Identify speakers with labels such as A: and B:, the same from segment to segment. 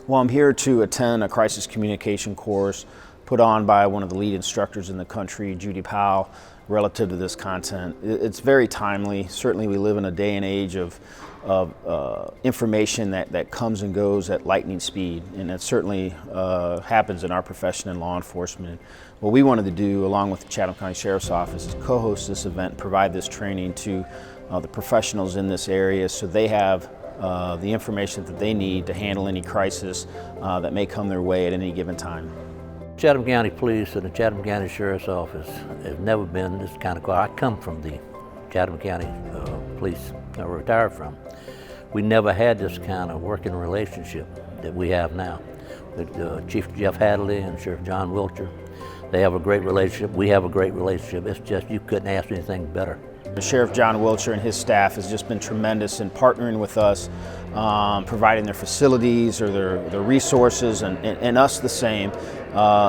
A: Well, I'm here to attend a crisis communication course put on by one of the lead instructors in the country, Judy Powell, relative to this content. It's very timely. Certainly we live in a day and age of information that comes and goes at lightning speed, and it certainly happens in our profession in law enforcement. What we wanted to do, along with the Chatham County Sheriff's Office, is co-host this event, provide this training to the professionals in this area so they have the information that they need to handle any crisis that may come their way at any given time.
B: Chatham County Police and the Chatham County Sheriff's Office have never been this kind of quiet. I come from the Chatham County Police I retired from. We never had this kind of working relationship that we have now with Chief Jeff Hadley and Sheriff John Wiltshire. They have a great relationship. We have a great relationship. It's just, you couldn't ask anything better.
A: Sheriff John Wiltshire and his staff has just been tremendous in partnering with us, providing their facilities or their resources, and us the same,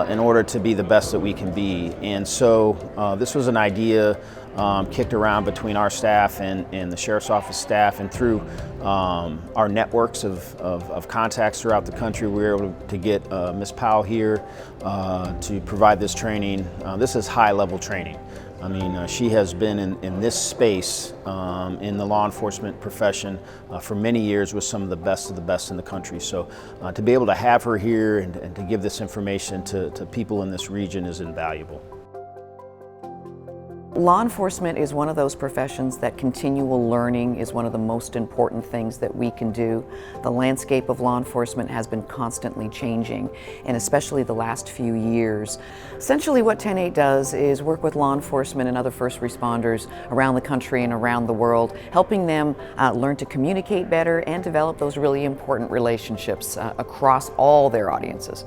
A: in order to be the best that we can be. And so this was an idea kicked around between our staff and the Sheriff's Office staff, and through our networks of contacts throughout the country, we were able to get Ms. Powell here to provide this training. This is high-level training. I mean, she has been in this space in the law enforcement profession for many years with some of the best in the country. So to be able to have her here and to give this information to people in this region is invaluable.
C: Law enforcement is one of those professions that continual learning is one of the most important things that we can do. The landscape of law enforcement has been constantly changing, and especially the last few years. Essentially what 10-8 does is work with law enforcement and other first responders around the country and around the world, helping them learn to communicate better and develop those really important relationships across all their audiences.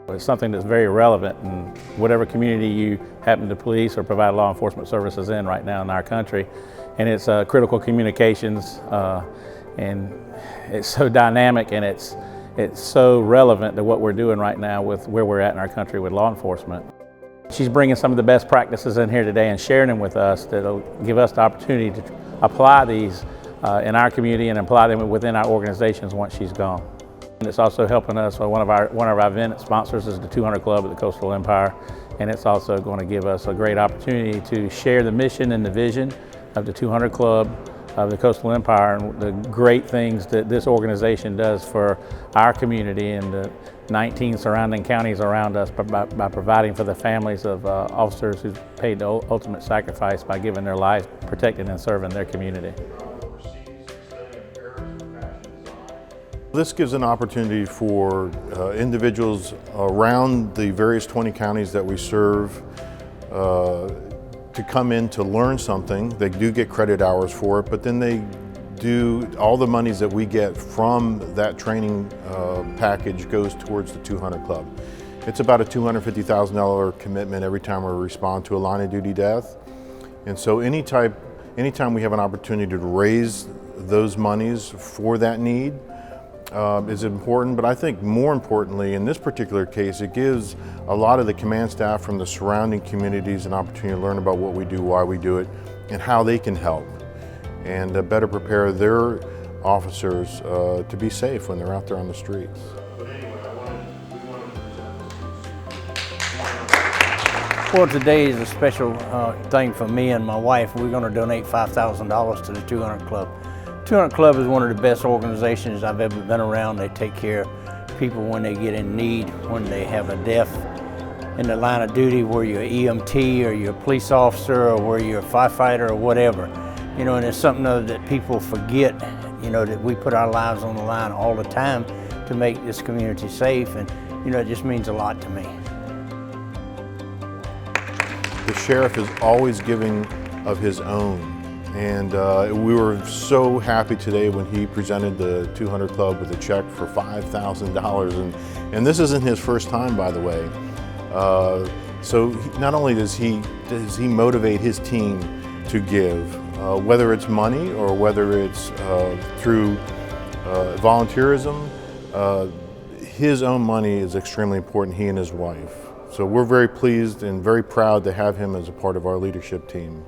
D: It's something that's very relevant in whatever community you happen to police or provide law enforcement services in right now in our country. And it's critical communications, and it's so dynamic, and it's so relevant to what we're doing right now with where we're at in our country with law enforcement. She's bringing some of the best practices in here today and sharing them with us that'll give us the opportunity to apply these in our community and apply them within our organizations once she's gone. And it's also helping us, one of our event sponsors is the 200 Club at the Coastal Empire, and it's also going to give us a great opportunity to share the mission and the vision of the 200 Club of the Coastal Empire and the great things that this organization does for our community and the 19 surrounding counties around us by providing for the families of officers who paid the ultimate sacrifice by giving their lives protecting and serving their community.
E: This gives an opportunity for individuals around the various 20 counties that we serve to come in to learn something. They do get credit hours for it, but then they do, all the monies that we get from that training package goes towards the 200 Club. It's about a $250,000 commitment every time we respond to a line of duty death. And so anytime we have an opportunity to raise those monies for that need, is important, but I think more importantly in this particular case, it gives a lot of the command staff from the surrounding communities an opportunity to learn about what we do, why we do it, and how they can help, and better prepare their officers to be safe when they're out there on the streets.
F: Well, today is a special thing for me and my wife. We're going to donate $5,000 to the 200 Club. 200 Club is one of the best organizations I've ever been around. They take care of people when they get in need, when they have a death in the line of duty, where you're EMT or you're a police officer or where you're a firefighter or whatever. You know, and it's something that people forget, you know, that we put our lives on the line all the time to make this community safe, and, you know, it just means a lot to me.
E: The sheriff is always giving of his own. And we were so happy today when he presented the 200 Club with a check for $5,000. And this isn't his first time, by the way. So not only does he motivate his team to give, whether it's money or whether it's through volunteerism, his own money is extremely important, he and his wife. So we're very pleased and very proud to have him as a part of our leadership team.